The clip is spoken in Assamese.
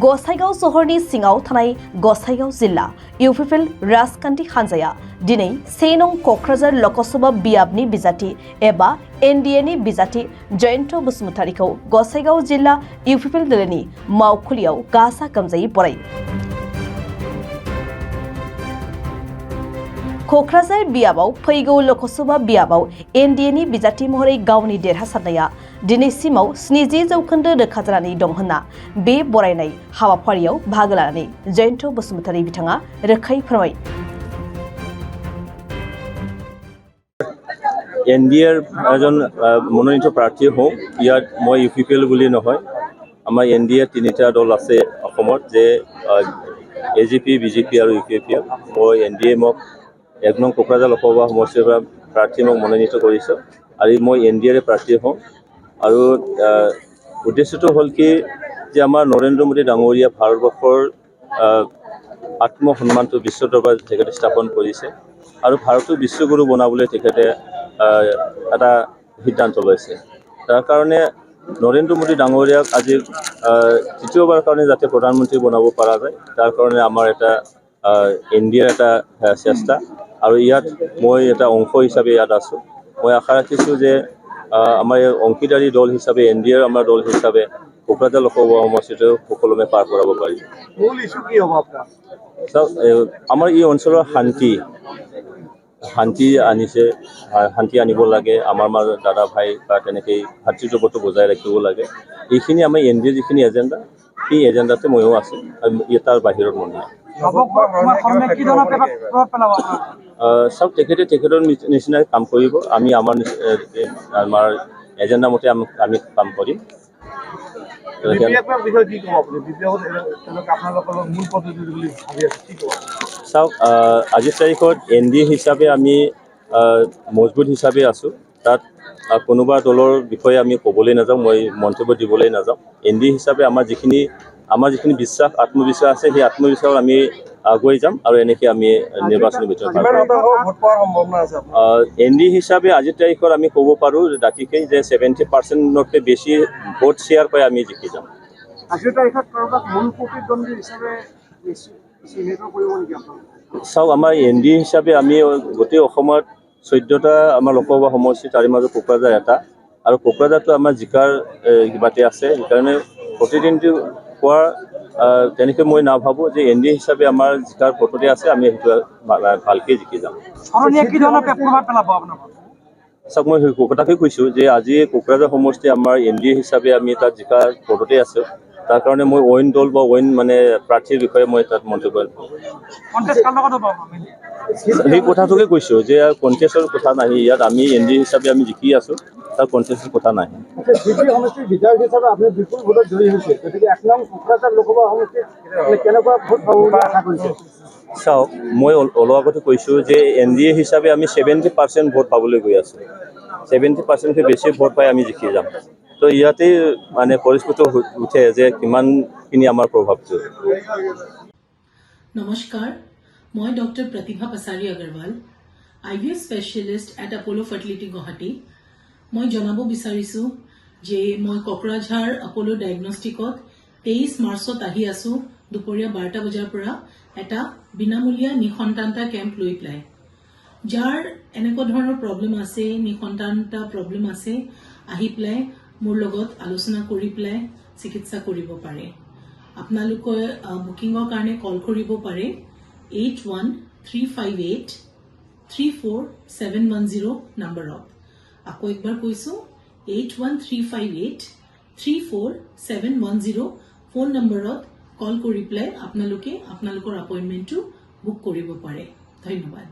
गसाइगाव सहरनि सिङाव थानाय गसाइगाव जिल्ला इउपिपिएल राजखान्थि हान्जाया दिनै 1 नं कक्राझार लकसभा बियाबनि बिजाथि एबा एनडिएनि बिजाथि जयन्त बसुमतारीखौ गसाइगाव जिल्ला इउपिपिएल दोलोनि मावखुलियाव गाजा गोमजायै बरायो। कक्राझार बियाबाव फैगौ लकसभा बियाबाव एनडिएनि बिजाथि महरै गावनि देरहासारनाया दिनैसिमाव 70% रोखा जानानै दं होनना बे बरायनाय हाबाफारियाव बाहागो लानानै जयन्त बसुमतारी बिथाङा रोखायै फोरमायो। एनडिएर एজন মনোনীত প্ৰাৰ্থী হওঁ। ইয়াত মই ইউপিপিএল বুলি নহয়, আমাৰ এনডিএ তিনিটা দল আছে অসমত, যে এজিপি, বিজেপি আৰু ইউপিপিএল। মই এনডিএ মোক 1 নং কোকৰাঝাৰ লোকসভা সমষ্টিৰ পৰা প্ৰাৰ্থী মোক মনোনীত কৰিছোঁ আৰু মই এনডিএৰ প্ৰাৰ্থী হওঁ। আৰু উদ্দেশ্যটো হ'ল কি, যে আমাৰ নৰেন্দ্ৰ মোদী ডাঙৰীয়া ভাৰতবৰ্ষৰ আত্মসন্মানটো বিশ্ব দৰবাৰত তেখেতে স্থাপন কৰিছে আৰু ভাৰতক বিশ্বগুৰু বনাবলৈ তেখেতে এটা সিদ্ধান্ত লৈছে। তাৰ কাৰণে নৰেন্দ্ৰ মোদী ডাঙৰীয়াক আজি তৃতীয়বাৰ কাৰণে যাতে প্ৰধানমন্ত্ৰী বনাব পৰা যায়, তাৰ কাৰণে আমাৰ এটা এনডিএৰ এটা চেষ্টা আৰু ইয়াত মই এটা অংশ হিচাপে ইয়াত আছোঁ। মই আশা ৰাখিছোঁ যে আমাৰ অংশীদাৰী দল হিচাপে এনডিএৰ আমাৰ দল হিচাপে কোকৰাঝাৰ লোকসভা সমষ্টিটো সুকলমে পাৰ কৰাব পাৰি। মূল ইস্যু কি হ'ব আপোনাৰ? আমাৰ এই অঞ্চলৰ শান্তি আনিছে, শান্তি আনিব লাগে। আমাৰ মাজত দাদা ভাই বা তেনেকৈ ভাতৃত্ববোধটো বজাই ৰাখিব লাগে। এইখিনি আমাৰ এনডিএৰ যিখিনি এজেণ্ডা, সেই এজেণ্ডাতে ময়ো আছোঁ আৰু তাৰ বাহিৰত মন নাই। চাওক, তেখেতৰ নিচিনাই কাম কৰিব, আমি আমাৰ এজেণ্ডা মতে আমি কাম কৰিম। চাওক, আজিৰ তাৰিখত এনডিএ হিচাপে আমি মজবুত হিচাপে আছোঁ। তাত কোনোবা দলৰ বিষয়ে আমি ক'বলৈ নাযাওঁ, মই মন্তব্য দিবলৈ নাযাওঁ। এনডিএ হিচাপে আমাৰ যিখিনি বিশ্বাস, আত্মবিশ্বাস আছে, সেই আত্মবিশ্বাসত আমি আগুৱাই যাম আৰু এনেকৈ আমি নিৰ্বাচনী ভিতৰত এনডিএ হিচাপে আজিৰ তাৰিখত আমি ক'ব পাৰোঁ দাঁতিকেই যে 70%তকৈ বেছি ভোট শ্বেয়াৰ পাই আমি জিকি যাম। চাওক, আমাৰ এনডিএ হিচাপে আমি গোটেই অসমত 14টা আমাৰ লোকসভা সমষ্টি, তাৰে মাজত কোকৰাঝাৰ এটা, আৰু কোকৰাঝাৰটো আমাৰ জিকাৰ কিবাতে আছে। সেইকাৰণে প্ৰতিদিনটো পোৱাৰ তেনেকৈ মই নাভাবোঁ যে এনডিএ হিচাপে আমাৰ জিকাৰ ভোটতে আছে, আমি সেইটো ভালকৈ জিকি যাম। চাওক, মই কথাকে কৈছোঁ যে আজি কোকৰাঝাৰ সমষ্টি আমাৰ এনডিএ হিচাপে আমি তাত জিকাৰ ভোটতে আছোঁ। তাৰ কাৰণে মই অইন দল বা অইন প্ৰাৰ্থীৰ বিষয়ে মই তাত মন্তব্য সেই কথাটোকে কৈছোঁ যে কণ্টেষ্টৰ কথা নাহি, ইয়াত আমি এনডিএ হিচাপে আমি জিকি আছোঁ, তাৰ কণ্টেষ্টৰ কথা নাহি। সমষ্টিৰ বিধায়ক হিচাপে আপুনি বিপুল ভোটত জয়ী হৈছে, গতিকে 1 নং কোকৰাঝাৰ লোকসভা সমষ্টিত কেনেকুৱা ভোট পাব বুলি আশা কৰিছে? চাওক, মই অলপ আগতে কৈছোঁ যে এনডিএ হিচাপে আমি 70% ভোট পাবলৈ গৈ আছোঁ। 70%তকৈ বেছি ভোট পাই আমি জিকি যাম। তো ইয়াতে পৰিস্থিতি উঠে যে কিমানখিনি আমাৰ প্ৰভাৱটো। নমস্কাৰ, মই doctor Pratibha Pachari Agarwal, IVF specialist at Apollo' fertility Guwahati. মই জনাব বিচাৰিছোঁ যে মই কোকৰাঝাৰ আপ'ল' ডায়েগনষ্টিকত 23 মাৰ্চত আহি আছোঁ দুপৰীয়া 12টা বজাৰ পৰা এটা বিনামূলীয়া নিসন্তানতা কেম্প লৈ পেলাই। যাৰ এনেকুৱা ধৰণৰ প্ৰব্লেম আছে, নিসন্তানতা প্ৰব্লেম আছে, আহি পেলাই মোৰ লগত আলোচনা কৰি পেলাই চিকিৎসা কৰিব পাৰে। আপোনালোকে বুকিঙৰ কাৰণে কল কৰিব পাৰে 8135834710 নম্বৰত। আকৌ একবাৰ কৈছোঁ, 8135834710 ফোন নম্বৰত কল কৰি পেলাই আপোনালোকে আপোনালোকৰ এপইণ্টমেণ্টটো বুক কৰিব পাৰে। ধন্যবাদ।